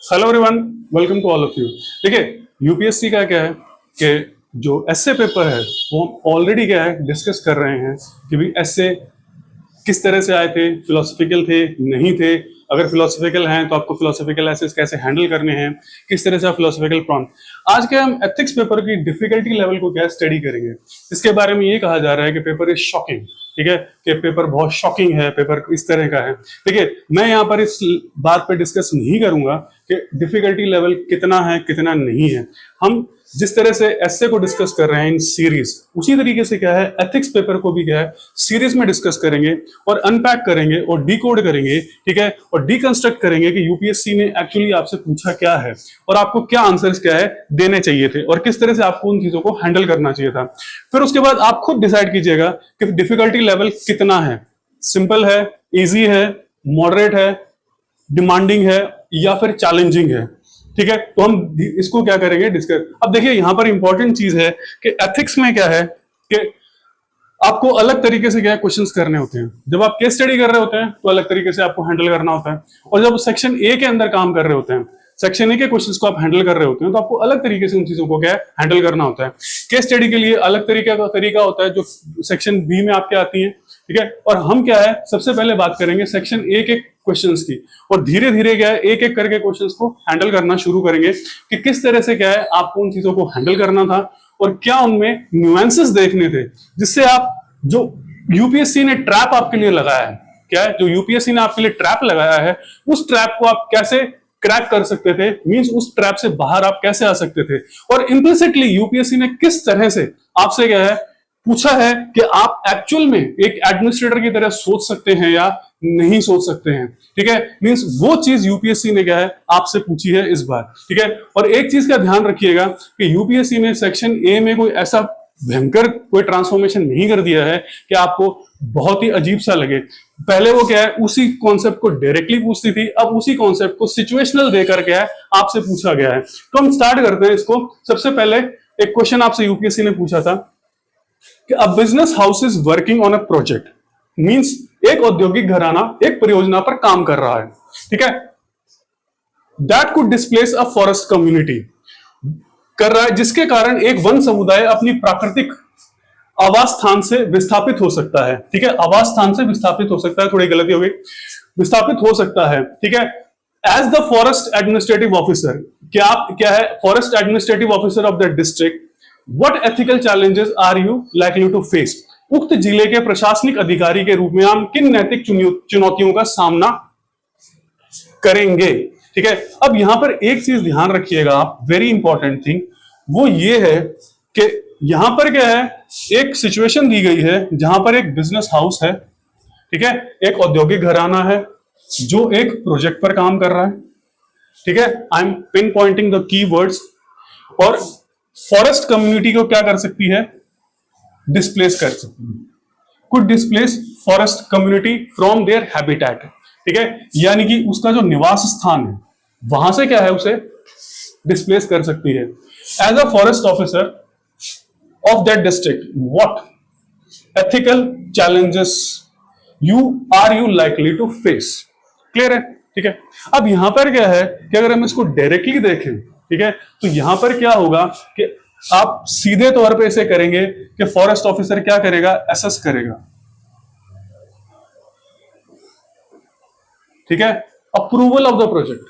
Hello everyone, welcome to all of you. देखिए, UPSC का क्या है कि जो एसए पेपर है वो हम ऑलरेडी क्या है डिस्कस कर रहे हैं कि भाई एसए किस तरह से आए थे, फिलोसफिकल थे, नहीं थे। अगर फिलोसफिकल हैं तो आपको फिलोसफिकल एसेस कैसे हैंडल करने हैं, किस तरह से आप फिलोसफिकल प्रॉम्प्ट। आज के हम एथिक्स पेपर की डिफिकल्टी लेवल को क्या स्टडी करेंगे। इसके बारे में ये कहा जा रहा है कि पेपर इज शॉकिंग, ठीक है, कि पेपर बहुत शॉकिंग है, पेपर इस तरह का है। देखिए, मैं यहाँ पर इस बात पे डिस्कस नहीं करूंगा कि डिफिकल्टी लेवल कितना है कितना नहीं है। हम जिस तरह से एसए को डिस्कस कर रहे हैं इन सीरीज, उसी तरीके से क्या है एथिक्स पेपर को भी क्या है सीरीज में डिस्कस करेंगे और अनपैक करेंगे और डिकोड करेंगे, ठीक है, और डिकंस्ट्रक्ट करेंगे कि यूपीएससी ने एक्चुअली आपसे पूछा क्या है और आपको क्या आंसर्स क्या है देने चाहिए थे और किस तरह से आपको उन चीजों को हैंडल करना चाहिए था। फिर उसके बाद आप खुद डिसाइड कीजिएगा कि डिफिकल्टी लेवल कितना है, सिंपल है, इजी है, मॉडरेट है, डिमांडिंग है या फिर चैलेंजिंग है। ठीक है, तो हम इसको क्या करेंगे डिस्कस। अब देखिए, यहां पर इंपॉर्टेंट चीज है कि एथिक्स में क्या है कि आपको अलग तरीके से क्या क्वेश्चंस करने होते हैं। जब आप केस स्टडी कर रहे होते हैं तो अलग तरीके से आपको हैंडल करना होता है, और जब सेक्शन ए के अंदर काम कर रहे होते हैं, सेक्शन ए के क्वेश्चंस को आप हैंडल कर रहे होते हैं, तो आपको अलग तरीके से उन चीजों को क्या हैंडल करना होता है। केस स्टडी के लिए अलग तरीका होता है जो सेक्शन बी में आपके आती है, ठीक है। और हम क्या है सबसे पहले बात करेंगे सेक्शन ए के क्वेश्चंस की, और धीरे धीरे क्या है एक एक करके क्वेश्चंस को हैंडल करना शुरू करेंगे कि किस तरह से क्या है आपको उन चीजों को हैंडल करना था और क्या उनमें न्यूएंसेस देखने थे, जिससे आप जो यूपीएससी ने ट्रैप आपके लिए लगाया है, क्या है जो यूपीएससी ने आपके लिए ट्रैप लगाया है, उस ट्रैप को आप कैसे क्रैक कर सकते थे, मींस उस ट्रैप से बाहर आप कैसे आ सकते थे। और इम्प्लिसिटली यूपीएससी ने किस तरह से आपसे क्या है पूछा है कि आप एक्चुअल में एक एडमिनिस्ट्रेटर की तरह सोच सकते हैं या नहीं सोच सकते हैं, ठीक है। मींस वो चीज यूपीएससी ने क्या है आपसे पूछी है इस बार, ठीक है। और एक चीज का ध्यान रखिएगा कि यूपीएससी ने सेक्शन ए में कोई ऐसा भयंकर कोई ट्रांसफॉर्मेशन नहीं कर दिया है कि आपको बहुत ही अजीब सा लगे। पहले वो क्या है उसी कॉन्सेप्ट को डायरेक्टली पूछती थी, अब उसी कॉन्सेप्ट को सिचुएशनल देकर क्या है आपसे पूछा गया है। तो हम स्टार्ट करते हैं इसको। सबसे पहले एक क्वेश्चन आपसे यूपीएससी ने पूछा था कि a business house is working on a project, means एक औद्योगिक घराना एक परियोजना पर काम कर रहा है, ठीक है, that could displace a forest community, कर रहा है जिसके कारण एक वन समुदाय अपनी प्राकृतिक आवास स्थान से विस्थापित हो सकता है, ठीक है। आवास स्थान से विस्थापित हो सकता है, थोड़ी गलती हो गई, विस्थापित हो सकता है, ठीक है। As the forest administrative officer, क्या है forest administrative officer of the district, what ethical challenges are you likely to face, उक्त जिले के प्रशासनिक अधिकारी के रूप में हम किन नैतिक चुनौतियों का सामना करेंगे, ठीक है। अब यहां पर एक चीज ध्यान रखिएगा आप, वेरी इंपॉर्टेंट थिंग, वो ये है कि यहां पर क्या है एक सिचुएशन दी गई है जहां पर एक बिजनेस हाउस है, ठीक है, एक औद्योगिक घराना है जो एक प्रोजेक्ट पर काम कर रहा है, ठीक है। I am pin Poynting the key words. और फॉरेस्ट कम्युनिटी को क्या कर सकती है डिस्प्लेस कर सकती है, could displace forest community from their habitat, ठीक है, यानी कि उसका जो निवास स्थान है वहां से क्या है उसे डिस्प्लेस कर सकती है। As a forest officer of that district, what ethical challenges are you likely to face, clear है, ठीक है। अब यहां पर क्या है कि अगर हम इसको डायरेक्टली देखें, ठीक है, तो यहां पर क्या होगा कि आप सीधे तौर पे इसे करेंगे कि फॉरेस्ट ऑफिसर क्या करेगा एसेस करेगा, ठीक है, approval of the project,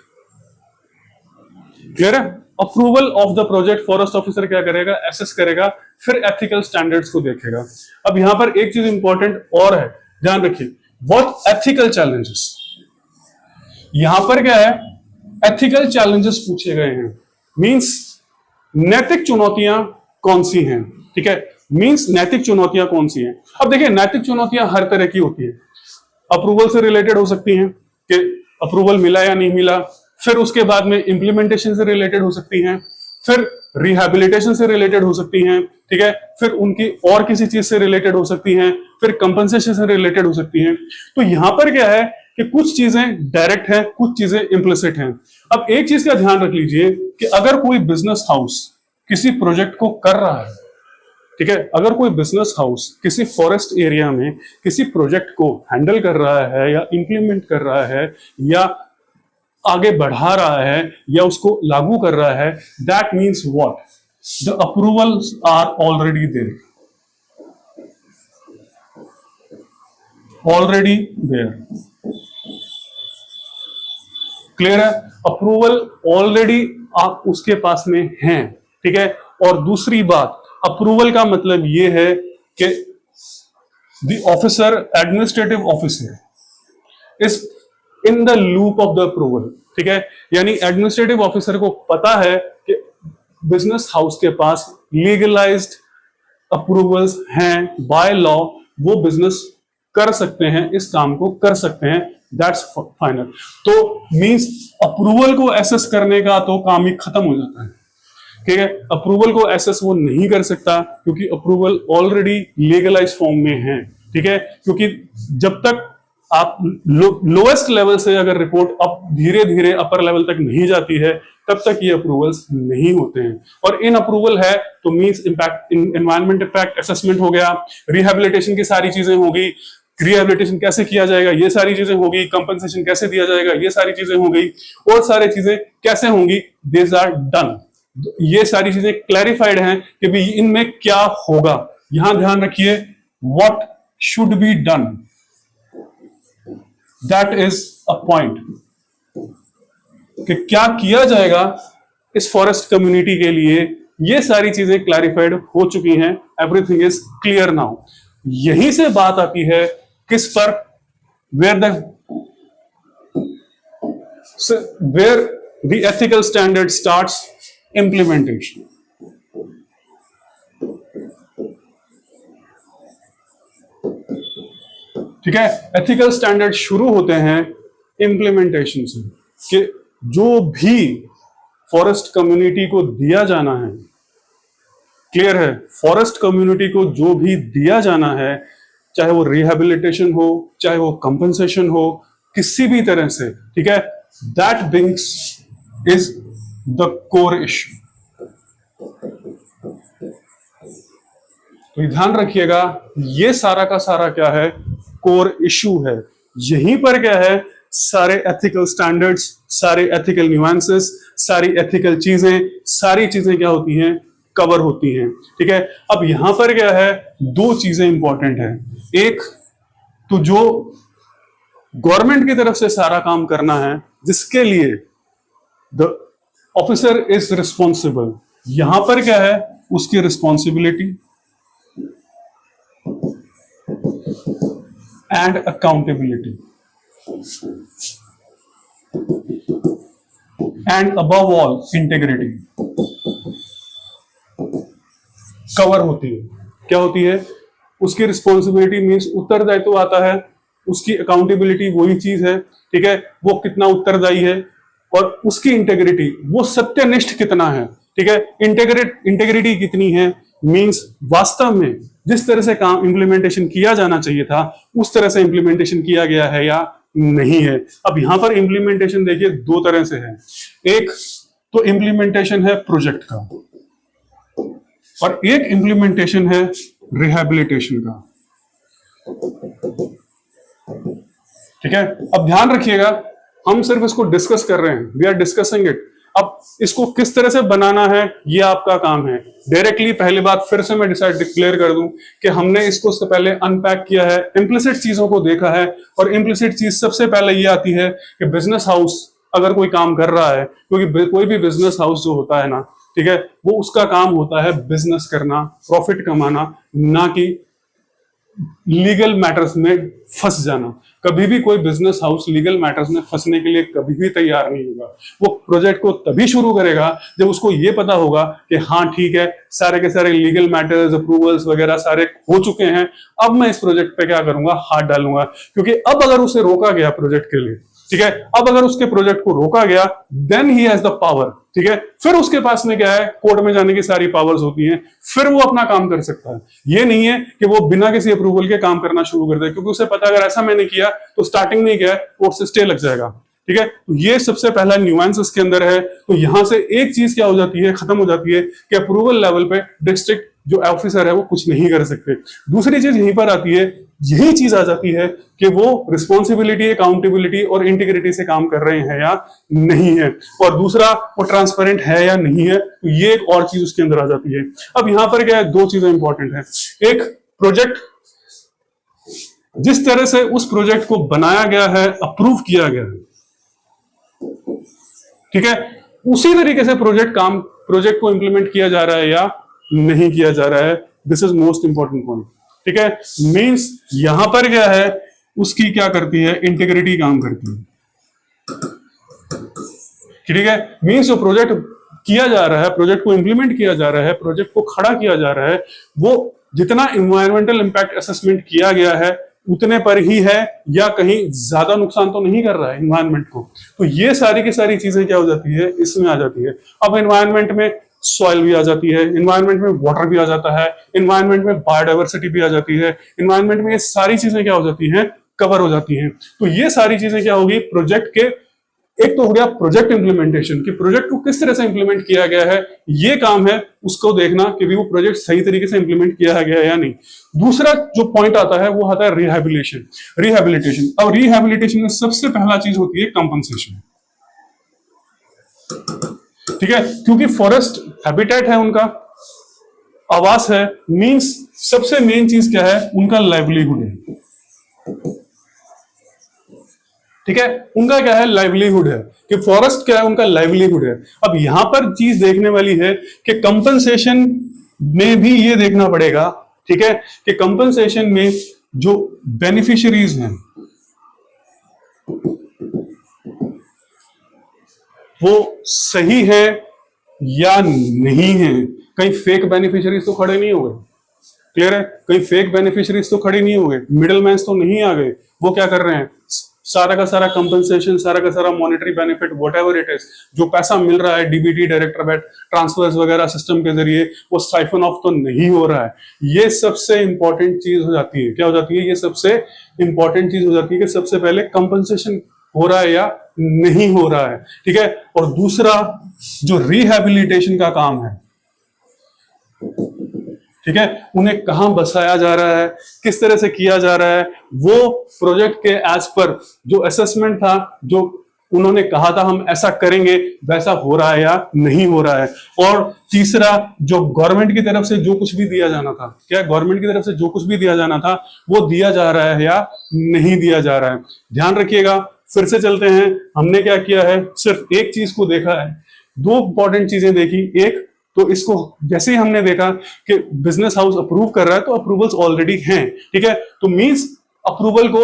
clear है, approval of the project forest officer क्या करेगा एसेस करेगा, फिर एथिकल स्टैंडर्ड्स को देखेगा। अब यहां पर एक चीज इंपॉर्टेंट और है, ध्यान रखिए, व्हाट एथिकल चैलेंजेस, यहां पर क्या है एथिकल चैलेंजेस पूछे गए हैं, मींस नैतिक चुनौतियां कौन सी हैं, ठीक है, मींस नैतिक चुनौतियां कौन सी हैं। अब देखिए नैतिक चुनौतियां हर तरह की होती है, अप्रूवल से रिलेटेड हो सकती हैं कि अप्रूवल मिला या नहीं मिला, फिर उसके बाद में इंप्लीमेंटेशन से रिलेटेड हो सकती हैं, फिर रिहैबिलिटेशन से रिलेटेड हो सकती हैं, ठीक है, फिर उनकी और किसी चीज से रिलेटेड हो सकती हैं, फिर कंपनसेशन से रिलेटेड हो सकती हैं। तो यहां पर क्या है कि कुछ चीजें डायरेक्ट हैं, कुछ चीजें इम्प्लिसिट हैं। अब एक चीज का ध्यान रख लीजिए कि अगर कोई बिजनेस हाउस किसी प्रोजेक्ट को कर रहा है, ठीक है, अगर कोई बिजनेस हाउस किसी फॉरेस्ट एरिया में किसी प्रोजेक्ट को हैंडल कर रहा है या इंप्लीमेंट कर रहा है या आगे बढ़ा रहा है या उसको लागू कर रहा है, that means what, the approvals are already there, already there. Clear है? अप्रूवल ऑलरेडी आप उसके पास में हैं, ठीक है। और दूसरी बात, अप्रूवल का मतलब यह है कि the officer, administrative officer is in the loop of the approval, ठीक है। यानी एडमिनिस्ट्रेटिव ऑफिसर को पता है कि बिजनेस हाउस के पास लीगलाइज्ड अप्रूवल्स हैं बाय लॉ, वो बिजनेस कर सकते हैं, इस काम को कर सकते हैं, दैट्स फाइनल। तो मींस अप्रूवल को एसेस करने का तो काम ही खत्म हो जाता है, ठीक है। अप्रूवल को एसेस वो नहीं कर सकता क्योंकि अप्रूवल ऑलरेडी लीगलाइज फॉर्म में है, ठीक है। क्योंकि जब तक आप लोएस्ट लेवल से अगर रिपोर्ट अप धीरे धीरे अपर लेवल तक नहीं जाती है, तब तक ये अप्रूवल्स नहीं होते हैं। और इन अप्रूवल है तो means impact, environment impact assessment हो गया, रिहैबिलिटेशन की सारी चीजें होगी, रिहैबिलिटेशन कैसे किया जाएगा ये सारी चीजें होगी, कंपनसेशन कैसे दिया जाएगा ये सारी चीजें हो गई, और सारी चीजें कैसे होंगी, दिस आर डन। ये सारी चीजें क्लैरिफाइड हैं कि भाई इनमें क्या होगा। यहां ध्यान रखिए, what should be done, that is a point, कि क्या किया जाएगा इस फॉरेस्ट कम्युनिटी के लिए, ये सारी चीजें क्लैरिफाइड हो चुकी हैं, एवरीथिंग इज क्लियर नाउ। यहीं से बात आती है किस पर, where the ethical standard starts implementation. ठीक है, एथिकल स्टैंडर्ड शुरू होते हैं इम्प्लीमेंटेशन से, कि जो भी फॉरेस्ट कम्युनिटी को दिया जाना है, क्लियर है, फॉरेस्ट कम्युनिटी को जो भी दिया जाना है, चाहे वो रिहैबिलिटेशन हो, चाहे वो कंपनसेशन हो, किसी भी तरह से, ठीक है, that brings is the core issue. तो ध्यान रखिएगा, ये सारा का सारा क्या है, कोर इश्यू है। यहीं पर क्या है, सारे एथिकल स्टैंडर्ड्स, सारे एथिकल न्यूएंसेस, सारी एथिकल चीजें, सारी चीजें क्या होती हैं, कवर होती हैं, ठीक है। अब यहां पर क्या है, दो चीजें इंपॉर्टेंट है। एक तो जो गवर्नमेंट की तरफ से सारा काम करना है, जिसके लिए द ऑफिसर इज रिस्पॉन्सिबल, यहां पर क्या है, उसकी responsibility and accountability and above all integrity cover होती है। क्या होती है, उसकी रिस्पॉन्सिबिलिटी मीन्स उत्तरदायित्व आता है, उसकी अकाउंटेबिलिटी वही चीज है, ठीक है, वो कितना उत्तरदायी है, और उसकी इंटेग्रिटी, वो सत्यनिष्ठ कितना है, ठीक है। इंटेग्रिटी कितनी है मींस वास्तव में जिस तरह से काम इंप्लीमेंटेशन किया जाना चाहिए था, उस तरह से इंप्लीमेंटेशन किया गया है या नहीं है। अब यहां पर इंप्लीमेंटेशन देखिए दो तरह से है, एक तो इंप्लीमेंटेशन है प्रोजेक्ट का, और एक इंप्लीमेंटेशन है रिहैबिलिटेशन का, ठीक है। अब ध्यान रखिएगा, हम सिर्फ इसको डिस्कस कर रहे हैं, वी आर डिस्कसिंग इट। अब इसको किस तरह से बनाना है, ये आपका काम है। डायरेक्टली पहली बात फिर से मैं डिक्लेयर कर दूं कि हमने इसको से पहले अनपैक किया है, इम्प्लिसिट चीजों को देखा है, और इम्प्लिसिट चीज सबसे पहले ये आती है कि बिजनेस हाउस अगर कोई काम कर रहा है, क्योंकि कोई भी बिजनेस हाउस जो होता है ना, ठीक है, वो उसका काम होता है बिजनेस करना, प्रॉफिट कमाना, ना कि लीगल मैटर्स में फंस जाना। कभी भी कोई बिजनेस हाउस लीगल मैटर्स में फंसने के लिए कभी भी तैयार नहीं होगा। वो प्रोजेक्ट को तभी शुरू करेगा जब उसको ये पता होगा कि हाँ ठीक है, सारे के सारे लीगल मैटर्स, अप्रूवल्स वगैरह सारे हो चुके हैं, अब मैं इस प्रोजेक्ट पे क्या करूंगा, हाथ डालूंगा। क्योंकि अब अगर उसे रोका गया प्रोजेक्ट के लिए, ठीक है, अब अगर उसके प्रोजेक्ट को रोका गया, then he has the power, ठीक है, फिर उसके पास में क्या है, कोर्ट में जाने की सारी पावर्स होती हैं, फिर वो अपना काम कर सकता है। ये नहीं है कि वो बिना किसी अप्रूवल के काम करना शुरू कर दे, क्योंकि उसे पता अगर ऐसा मैंने किया तो स्टार्टिंग में क्या है, कोर्ट से स्टे लग जाएगा, ठीक है, तो ये सबसे पहला न्यूएंस इसके अंदर है। तो यहां से एक चीज क्या हो जाती है, खत्म हो जाती है कि अप्रूवल लेवल पे डिस्ट्रिक्ट जो ऑफिसर है वो कुछ नहीं कर सकते। दूसरी चीज यहीं पर आती है, यही चीज आ जाती है कि वो रिस्पॉन्सिबिलिटी, अकाउंटेबिलिटी और इंटीग्रिटी से काम कर रहे हैं या नहीं है, और दूसरा वो ट्रांसपेरेंट है या नहीं है। तो ये एक और चीज उसके अंदर आ जाती है। अब यहां पर क्या है, दो चीजें इंपॉर्टेंट है। एक, प्रोजेक्ट जिस तरह से उस प्रोजेक्ट को बनाया गया है, अप्रूव किया गया है, ठीक है, उसी तरीके से प्रोजेक्ट को इंप्लीमेंट किया जा रहा है या नहीं किया जा रहा है। This is most important point, ठीक है। मींस यहां पर क्या है, उसकी क्या करती है, इंटीग्रिटी काम करती है, ठीक है। मींस जो प्रोजेक्ट किया जा रहा है, प्रोजेक्ट को इंप्लीमेंट किया जा रहा है, प्रोजेक्ट को खड़ा किया जा रहा है, वो जितना इन्वायरमेंटल इंपैक्ट असेसमेंट किया गया है उतने पर ही है, या कहीं ज्यादा नुकसान तो नहीं कर रहा है इन्वायरमेंट को। तो ये सारी की सारी चीजें क्या हो जाती है, इसमें आ जाती है। अब इन्वायरमेंट में सॉइल भी आ जाती है, इन्वायरमेंट में वाटर भी आ जाता है, इन्वायरमेंट में बायोडाइवर्सिटी भी आ जाती है, इन्वायरमेंट में ये सारी चीजें क्या हो जाती हैं, कवर हो जाती हैं। तो ये सारी चीजें क्या होगी, प्रोजेक्ट के, एक तो हो गया प्रोजेक्ट इंप्लीमेंटेशन, कि प्रोजेक्ट को किस तरह से इंप्लीमेंट किया गया है, ये काम है उसको देखना कि भी वो प्रोजेक्ट सही तरीके से इंप्लीमेंट किया गया है या नहीं। दूसरा जो पॉइंट आता है वो आता है रिहैबिलिटेशन। अब रिहैबिलिटेशन में सबसे पहला चीज होती है कंपनसेशन, ठीक है, क्योंकि फॉरेस्ट हैबिटेट है, उनका आवास है, मींस सबसे मेन चीज क्या है, उनका लाइवलीहुड है, ठीक है। उनका क्या है, लाइवलीहुड है, कि फॉरेस्ट क्या है, उनका लाइवलीहुड है। अब यहां पर चीज देखने वाली है कि कंपनसेशन में भी ये देखना पड़ेगा, ठीक है, कि कंपनसेशन में जो बेनिफिशियरीज हैं वो सही है या नहीं है। कहीं फेक बेनिफिशियरीज तो खड़े नहीं हो गए, क्लियर है, कहीं फेक बेनिफिशियरीज तो खड़े नहीं हो गए, मिडिल मैन तो नहीं आ गए। वो क्या कर रहे हैं, सारा का सारा कंपनसेशन, सारा का सारा monetary benefit, whatever it is, जो पैसा मिल रहा है डीबीटी, डायरेक्टर बेट ट्रांसफर्स वगैरह सिस्टम के जरिए, वो साइफन ऑफ तो नहीं हो रहा है। ये सबसे इंपॉर्टेंट चीज हो जाती है। क्या हो जाती है, ये सबसे इंपॉर्टेंट चीज हो जाती है कि सबसे पहले कंपनसेशन हो रहा है या नहीं हो रहा है, ठीक है। और दूसरा जो रिहैबिलिटेशन का काम है, ठीक है, उन्हें कहां बसाया जा रहा है, किस तरह से किया जा रहा है, वो प्रोजेक्ट के एज पर जो असेसमेंट था, जो उन्होंने कहा था हम ऐसा करेंगे, वैसा हो रहा है या नहीं हो रहा है। और तीसरा, जो गवर्नमेंट की तरफ से जो कुछ भी दिया जाना था, क्या गवर्नमेंट की तरफ से जो कुछ भी दिया जाना था वो दिया जा रहा है या नहीं दिया जा रहा है। ध्यान रखिएगा, फिर से चलते हैं। हमने क्या किया है, सिर्फ एक चीज को देखा है, दो इंपॉर्टेंट चीजें देखी। एक तो इसको जैसे ही हमने देखा कि बिजनेस हाउस अप्रूव कर रहा है, तो अप्रूवल्स ऑलरेडी हैं, ठीक है। तो मींस अप्रूवल को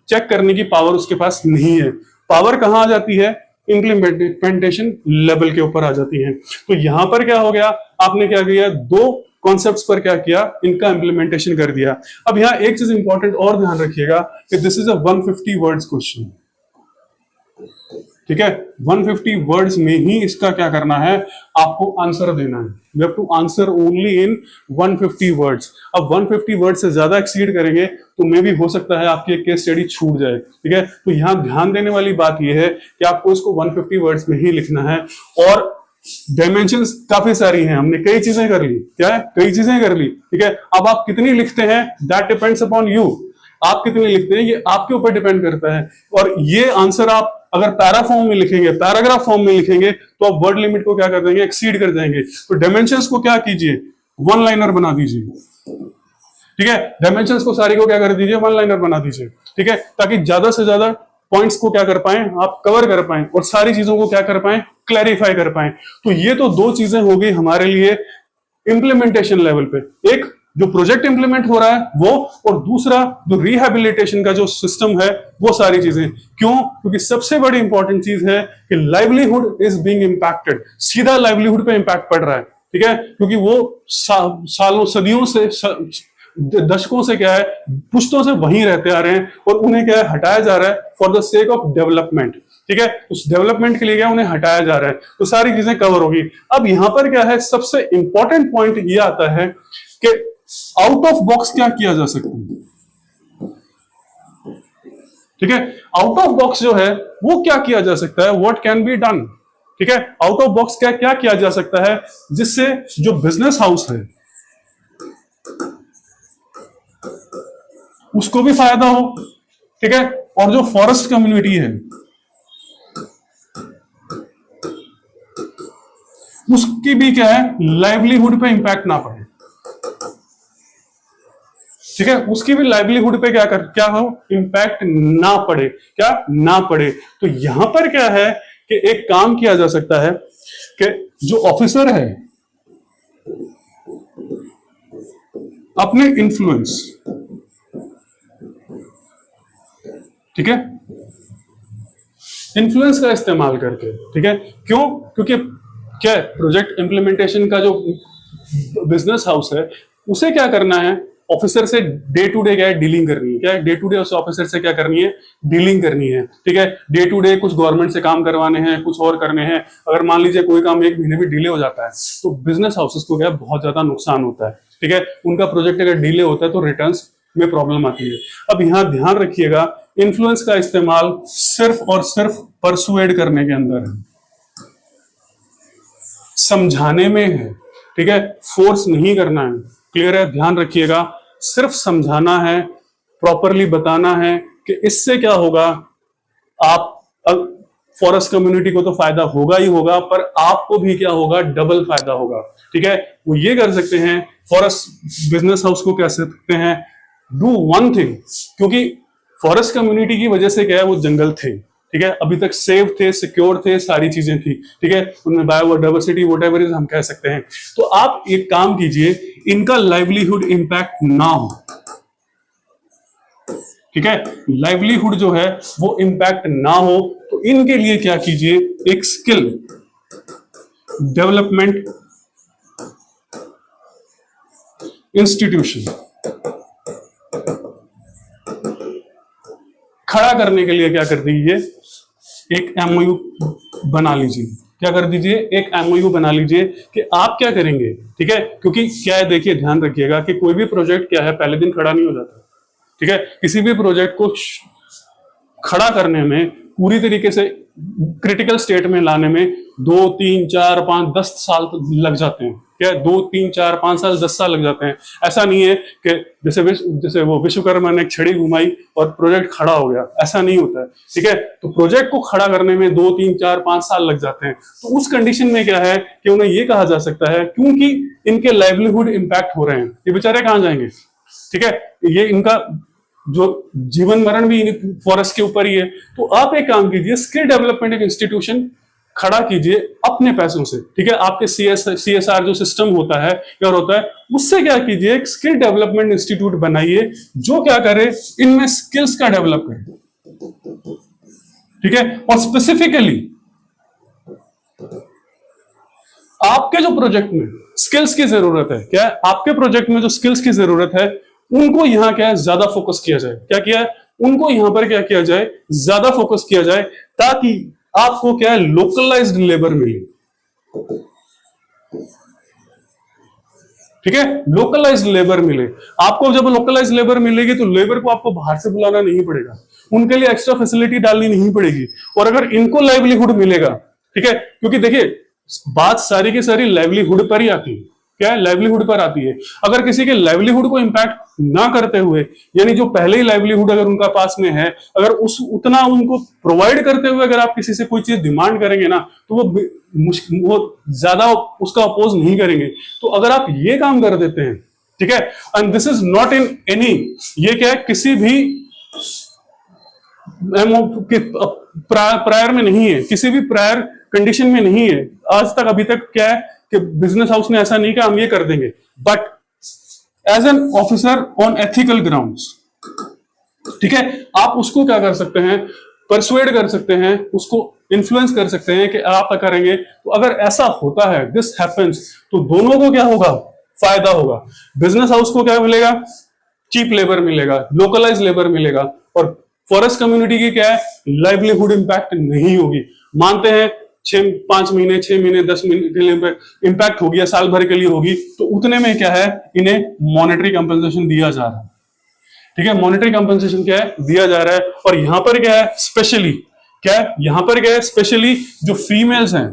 चेक करने की पावर उसके पास नहीं है। पावर कहां आ जाती है, इंप्लीमेंटेशन लेवल के ऊपर आ जाती है। तो यहां पर क्या हो गया, आपने क्या किया, दो कॉन्सेप्ट्स पर क्या किया, इनका इंप्लीमेंटेशन कर दिया। अब यहां एक चीज इंपॉर्टेंट और ध्यान रखिएगा कि this is a 150 words question, ठीक है। 150 वर्ड्स में ही इसका क्या करना है, आपको आंसर देना है। You have to answer only in 150 words. अब 150 वर्ड्स से ज्यादा एक्सीड करेंगे तो मे भी हो सकता है आपकी एक केस स्टडी छूट जाए, ठीक है। तो यहां ध्यान देने वाली बात यह है कि आपको इसको 150 वर्ड्स में ही लिखना है। और डायमेंशंस काफी सारी हैं, हमने कई चीजें कर ली, क्या है, कई चीजें कर ली, ठीक है। अब आप कितनी लिखते हैं, दैट डिपेंड्स अपॉन यू। आप कितनी लिखते हैं ये आपके ऊपर डिपेंड करता है। और ये आंसर आप अगर पैरा फॉर्म में लिखेंगे, पैराग्राफ फॉर्म में लिखेंगे, तो आप वर्ड लिमिट को क्या कर देंगे, एक्सीड कर जाएंगे। तो डायमेंशंस को क्या कीजिए, वन लाइनर बना दीजिए, ठीक है। डायमेंशंस को सारी को क्या कर दीजिए, वन लाइनर बना दीजिए, ठीक है, ताकि ज्यादा से ज्यादा पॉइंट्स को क्या कर पाए, आप कवर कर पाए और सारी चीजों को क्या कर पाए, क्लैरिफाई कर पाए। तो ये तो दो चीजें हो गई हमारे लिए इंप्लीमेंटेशन लेवल पे, एक जो प्रोजेक्ट इंप्लीमेंट हो रहा है वो, और दूसरा जो रिहैबिलिटेशन का जो सिस्टम है वो सारी चीजें। क्यों, क्योंकि सबसे बड़ी इंपॉर्टेंट चीज है कि लाइवलीहुड इज बीइंग इंपैक्टेड, सीधा लाइवलीहुड पे इंपैक्ट पड़ रहा है, ठीक है। क्योंकि वो सालों सदियों से, दशकों से क्या है, पुश्तों से वहीं रहते आ रहे हैं, और उन्हें क्या है, हटाया जा रहा है for the sake of development, ठीक है। उस डेवलपमेंट के लिए क्या उन्हें हटाया जा रहा है, तो सारी चीजें कवर होगी। अब यहां पर क्या है, सबसे इंपॉर्टेंट पॉइंट ये आता है कि आउट ऑफ बॉक्स क्या किया जा सकता है। ठीक है, आउट ऑफ बॉक्स जो है वो क्या किया जा सकता है, व्हाट कैन बी डन। ठीक है, आउट ऑफ बॉक्स क्या क्या किया जा सकता है जिससे जो बिजनेस हाउस है उसको भी फायदा हो, ठीक है, और जो फॉरेस्ट कम्युनिटी है उसकी भी क्या है, लाइवलीहुड पे इंपैक्ट ना पड़े। ठीक है, उसकी भी लाइवलीहुड पे क्या हो, इंपैक्ट ना पड़े, क्या ना पड़े। तो यहां पर क्या है कि एक काम किया जा सकता है कि जो ऑफिसर है अपने इन्फ्लुएंस, ठीक है, इन्फ्लुएंस का इस्तेमाल करके, ठीक है, क्यों, क्योंकि क्या है, प्रोजेक्ट इंप्लीमेंटेशन का जो बिजनेस हाउस है उसे क्या करना है, ऑफिसर से डे टू डे क्या है, डीलिंग करनी है, क्या है, डे टू डे उस ऑफिसर से क्या करनी है, डीलिंग करनी है। ठीक है, डे टू डे कुछ गवर्नमेंट से काम करवाने हैं, कुछ और करने हैं। अगर मान लीजिए कोई काम 1 महीने भी डिले हो जाता है तो बिजनेस हाउसेस को क्या बहुत ज्यादा नुकसान होता है। ठीक है, उनका प्रोजेक्ट अगर डिले होता है तो रिटर्न्स में प्रॉब्लम आती है। अब यहां ध्यान रखिएगा, इन्फ्लुएंस का इस्तेमाल सिर्फ और सिर्फ परसुएड करने के अंदर है, समझाने में है। ठीक है, फोर्स नहीं करना है, क्लियर है, ध्यान रखिएगा, सिर्फ समझाना है, प्रॉपरली बताना है कि इससे क्या होगा, आप फॉरेस्ट कम्युनिटी को तो फायदा होगा ही होगा, पर आपको भी क्या होगा, डबल फायदा होगा। ठीक है, वो ये कर सकते हैं, फॉरेस्ट बिजनेस हाउस को कह सकते हैं डू वन थिंग, क्योंकि फॉरेस्ट कम्युनिटी की वजह से क्या है, वो जंगल थे, ठीक है, अभी तक सेफ थे, सिक्योर थे, सारी चीजें थी, ठीक है, उनमें बायोडाइवर्सिटी व्हाटएवर इज हम कह सकते हैं। तो आप एक काम कीजिए, इनका लाइवलीहुड इंपैक्ट ना हो, ठीक है, लाइवलीहुड जो है वो इंपैक्ट ना हो, तो इनके लिए क्या कीजिए, एक स्किल डेवलपमेंट इंस्टीट्यूशन खड़ा करने के लिए क्या कर दीजिए, एक एमओयू बना लीजिए। क्या कर दीजिए, एक एमओयू बना लीजिए कि आप क्या करेंगे। ठीक है, क्योंकि क्या है, देखिए ध्यान रखिएगा कि कोई भी प्रोजेक्ट क्या है पहले दिन खड़ा नहीं हो जाता। ठीक है, किसी भी प्रोजेक्ट को खड़ा करने में, पूरी तरीके से क्रिटिकल स्टेट में लाने में 2, 3, 4, 5, 10 साल लग जाते हैं। क्या 2, 3, 4, 5 साल 10 साल लग जाते हैं। ऐसा नहीं है कि जैसे वो विश्वकर्मा ने एक छड़ी घुमाई और प्रोजेक्ट खड़ा हो गया, ऐसा नहीं होता है। ठीक है, तो प्रोजेक्ट को खड़ा करने में 2, 3, 4, 5 साल लग जाते हैं। तो उस कंडीशन में क्या है कि उन्हें ये कहा जा सकता है, क्योंकि इनके लाइवलीहुड इंपैक्ट हो रहे हैं, ये बेचारे कहां जाएंगे। ठीक है, ये इनका जो जीवन मरण भी फॉरेस्ट के ऊपर ही है। तो आप एक काम कीजिए, स्किल डेवलपमेंट एक इंस्टीट्यूशन खड़ा कीजिए अपने पैसों से। ठीक है, आपके सीएसआर जो सिस्टम होता है क्या होता है, उससे क्या कीजिए, एक स्किल डेवलपमेंट इंस्टीट्यूट बनाइए जो क्या करे, इनमें स्किल्स का डेवलप करे। ठीक है, और स्पेसिफिकली आपके जो प्रोजेक्ट में स्किल्स की जरूरत है, क्या है, आपके प्रोजेक्ट में जो स्किल्स की जरूरत है उनको यहां क्या है, ज्यादा फोकस किया जाए। क्या किया है, उनको यहां पर क्या किया जाए, ज्यादा फोकस किया जाए, ताकि आपको क्या है, लोकलाइज्ड लेबर मिले। ठीक है, लोकलाइज्ड लेबर मिले आपको। जब लोकलाइज्ड लेबर मिलेगी तो लेबर को आपको बाहर से बुलाना नहीं पड़ेगा, उनके लिए एक्स्ट्रा फैसिलिटी डालनी नहीं पड़ेगी। और अगर इनको लाइवलीहुड मिलेगा, ठीक है, क्योंकि देखिए बात सारी की सारी लाइवलीहुड पर ही आती है। क्या है, लाइवलीहुड पर आती है। अगर किसी के लाइवलीहुड को इंपैक्ट ना करते हुए, यानी जो पहले ही लाइवलीहुड अगर उनका पास में है, अगर उतना उनको प्रोवाइड करते हुए अगर आप किसी से कोई चीज डिमांड करेंगे ना, तो वो ज्यादा उसका अपोज नहीं करेंगे। तो अगर आप ये काम कर देते हैं, ठीक है, and this is not in any, ये क्या है, किसी भी प्रायर में नहीं है, किसी भी प्रायर कंडीशन में नहीं है। आज तक अभी तक क्या है कि बिजनेस हाउस ने ऐसा नहीं कहा हम ये कर देंगे, but as an officer on ethical grounds, ठीक है, आप उसको क्या कर सकते हैं, परसुएड कर सकते हैं, उसको इन्फ्लुएंस कर सकते हैं कि आप क्या करेंगे। तो अगर ऐसा होता है, दिस हैपेंस, तो दोनों को क्या होगा, फायदा होगा। बिजनेस हाउस को क्या मिलेगा, चीप लेबर मिलेगा, लोकलाइज लेबर मिलेगा, और फॉरेस्ट कम्युनिटी की क्या है, लाइवलीहुड इंपैक्ट नहीं होगी। मानते हैं 5 महीने, 6 महीने, 10 महीने के लिए इंपैक्ट होगी या साल भर के लिए होगी, तो उतने में क्या है, इन्हें मॉनेटरी कंपनसेशन दिया जा रहा है। ठीक है, मॉनेटरी कंपनसेशन क्या है, दिया जा रहा है। और यहां पर क्या है स्पेशली, क्या है यहां पर क्या है स्पेशली, जो फीमेल्स हैं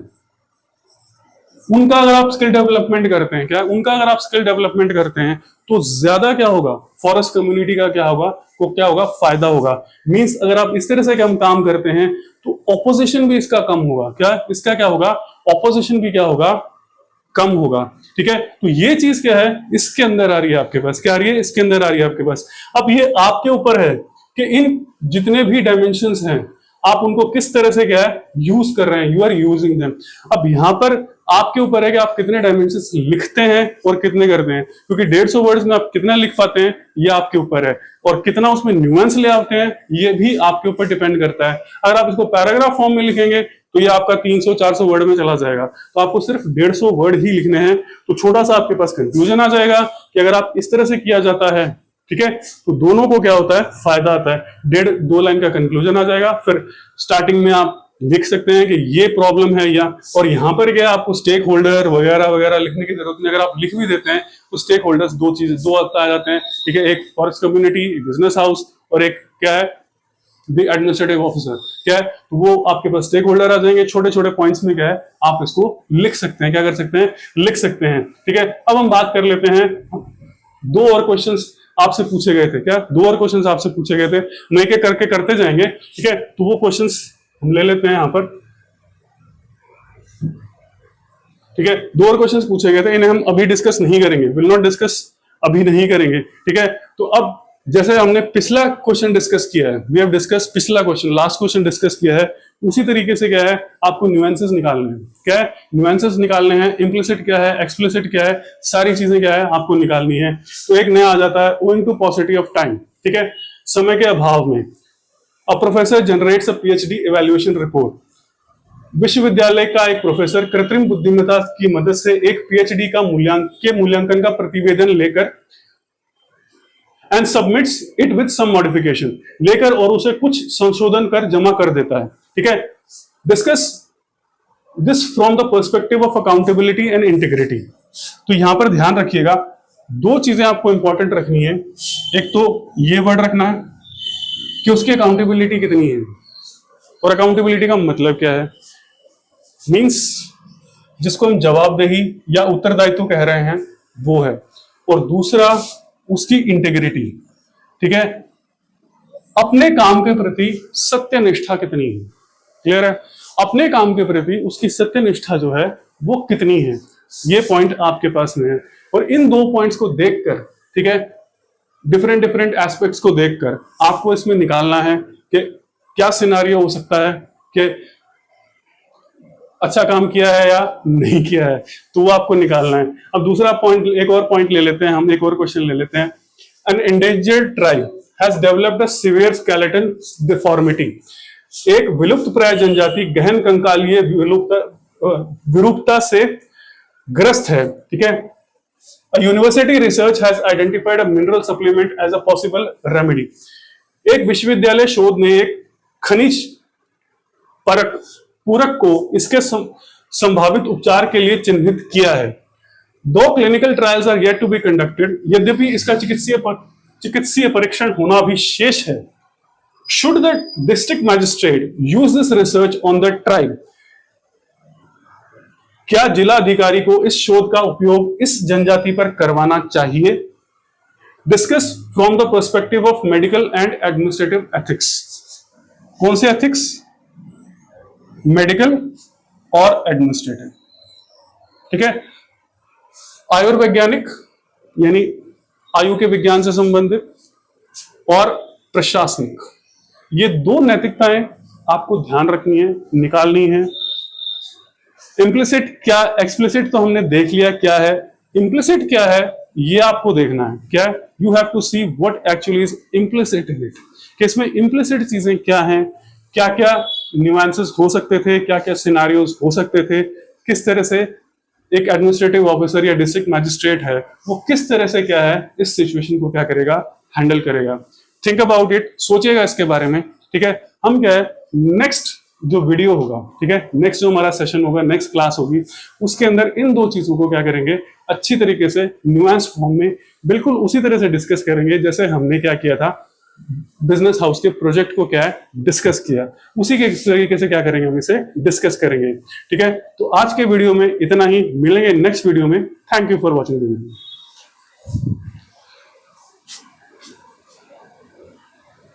उनका अगर आप स्किल डेवलपमेंट करते हैं, क्या उनका अगर आप स्किल डेवलपमेंट करते हैं तो ज्यादा क्या होगा, फॉरेस्ट कम्युनिटी का क्या होगा, को क्या होगा, फायदा होगा। मींस अगर आप इस तरह से हम काम करते हैं तो ऑपोजिशन भी इसका कम होगा, क्या इसका क्या होगा, ऑपोजिशन भी क्या होगा, कम होगा। ठीक है, तो ये चीज क्या है इसके अंदर आ रही है आपके पास, क्या आ रही है इसके अंदर आ रही है आपके पास। अब ये आपके ऊपर है कि इन जितने भी डायमेंशंस हैं आप उनको किस तरह से क्या है यूज कर रहे हैं, यू आर यूजिंग देम। अब यहां पर आपके ऊपर है कि आप कितने डायमेंशंस लिखते हैं और कितने करते हैं, क्योंकि 150 वर्ड्स में आप कितना लिख पाते हैं ये आपके ऊपर है, और कितना उसमें न्यूएंस ले आते हैं ये भी आपके ऊपर डिपेंड करता है। अगर आप इसको पैराग्राफ फॉर्म में लिखेंगे तो ये आपका 300-400 वर्ड में चला जाएगा, तो आपको सिर्फ 150 वर्ड ही लिखने हैं, तो छोटा सा आपके पास कंफ्यूजन आ जाएगा कि अगर आप इस तरह से किया जाता है, ठीक है, तो दोनों को क्या होता है, फायदा आता है। 1.5-2 लाइन का कंक्लूजन आ जाएगा, फिर स्टार्टिंग में आप लिख सकते हैं कि ये प्रॉब्लम है, या और यहां पर क्या आपको स्टेक होल्डर वगैरह वगैरह लिखने की जरूरत नहीं। अगर आप लिख भी देते हैं तो स्टेक होल्डर्स दो आ जाते हैं, ठीक है, एक फॉरेस्ट कम्युनिटी, बिजनेस हाउस, और एक क्या है द एडमिनिस्ट्रेटिव ऑफिसर, क्या है, तो वो आपके पास स्टेक होल्डर आ जाएंगे। छोटे छोटे पॉइंट्स में क्या है आप इसको लिख सकते हैं, क्या कर सकते हैं, लिख सकते हैं। ठीक है, अब हम बात कर लेते हैं, 2 और क्वेश्चंस आपसे पूछे गए थे, क्या 2 और क्वेश्चंस आपसे पूछे गए थे, हम एक एक करके करते जाएंगे। ठीक है, तो वो क्वेश्चंस हम ले लेते हैं यहां पर। ठीक है, 2 और क्वेश्चंस पूछे गए थे, इन्हें हम अभी डिस्कस नहीं करेंगे, विल नॉट डिस्कस, अभी नहीं करेंगे। ठीक है, तो अब जैसे हमने पिछला क्वेश्चन डिस्कस किया है, वी हैव डिस्कस पिछला क्वेश्चन, लास्ट क्वेश्चन डिस्कस किया है, उसी तरीके से क्या है आपको न्यूएंसेस निकालने हैं, क्या है न्यूएंसेस निकालने हैं, इम्प्लिसिट क्या है, एक्सप्लिसिट क्या है, सारी चीजें क्या है आपको निकालनी है। तो एक नया आ जाता है, owing to paucity of time, ठीक है, समय के अभाव में, a professor generates a PhD evaluation report. विश्वविद्यालय का एक प्रोफेसर कृत्रिम बुद्धिमत्ता की मदद से एक पीएचडी का मूल्यांकन का प्रतिवेदन लेकर and submits it with some modification, लेकर और उसे कुछ संशोधन कर जमा कर देता है। ठीक है, discuss this from the perspective of accountability and integrity. तो यहां पर ध्यान रखिएगा, 2 चीजें आपको इंपॉर्टेंट रखनी है। एक तो ये वर्ड रखना है कि उसकी अकाउंटेबिलिटी कितनी है, और अकाउंटेबिलिटी का मतलब क्या है, मींस जिसको हम जवाबदेही या उत्तरदायित्व कह रहे हैं वो है, और दूसरा उसकी इंटेग्रिटी। ठीक है, अपने काम के प्रति सत्यनिष्ठा कितनी है, क्लियर है, अपने काम के प्रति उसकी सत्यनिष्ठा जो है वो कितनी है, ये पॉइंट आपके पास में है। और इन 2 पॉइंट्स को देखकर, ठीक है, डिफरेंट एस्पेक्ट्स को देखकर आपको इसमें निकालना है कि क्या सिनारियो हो सकता है कि अच्छा काम किया है या नहीं किया है, तो वो आपको निकालना है। अब दूसरा पॉइंट, एक और पॉइंट ले लेते हैं हम, एक और क्वेश्चन ले लेते हैं। An endangered tribe has developed a severe skeleton deformity. एक विलुप्त प्राय जनजाति गहन कंकालीय विरूपता से ग्रस्त है। ठीक है, university research has identified a mineral supplement as a possible remedy. एक विश्वविद्यालय शोध ने एक खनिज पूरक को इसके संभावित उपचार के लिए चिन्हित किया है। 2 clinical trials are yet to be conducted. यद्यपि इसका चिकित्सीय परीक्षण होना अभी शेष है। Should the district magistrate use this research on the tribe? क्या जिला अधिकारी को इस शोध का उपयोग इस जनजाति पर करवाना चाहिए? Discuss from the perspective of medical and administrative ethics. कौन से एथिक्स? मेडिकल और एडमिनिस्ट्रेटिव। ठीक है, आयुर्वैज्ञानिक यानी आयु के विज्ञान से संबंधित, और प्रशासनिक, ये 2 नैतिकताएं आपको ध्यान रखनी है, निकालनी है। इम्प्लिसिट क्या, एक्सप्लिसिट तो हमने देख लिया क्या है, इम्प्लिसिट क्या है ये आपको देखना है। क्या है, you have to see what actually is implicit in it, कि इसमें इम्प्लिसिट चीजें क्या हैं, क्या क्या न्यूएंसेस हो सकते थे, क्या क्या सिनारियोज हो सकते थे, किस तरह से एक एडमिनिस्ट्रेटिव ऑफिसर या डिस्ट्रिक्ट मैजिस्ट्रेट है वो किस तरह से क्या है इस सिचुएशन को क्या करेगा, हैंडल करेगा। थिंक अबाउट इट, सोचिएगा इसके बारे में। ठीक है, हम क्या है नेक्स्ट जो वीडियो होगा, ठीक है, नेक्स्ट जो हमारा सेशन होगा, नेक्स्ट क्लास होगी, उसके अंदर इन दो चीजों को क्या करेंगे, अच्छी तरीके से न्यूएंस फॉर्म में बिल्कुल उसी तरह से डिस्कस करेंगे जैसे हमने क्या किया था, बिजनेस हाउस के प्रोजेक्ट को क्या है डिस्कस किया, उसी के तरीके से क्या करेंगे, हम इसे डिस्कस करेंगे। ठीक है, तो आज के वीडियो में इतना ही, मिलेंगे नेक्स्ट वीडियो में। Thank you for watching the video.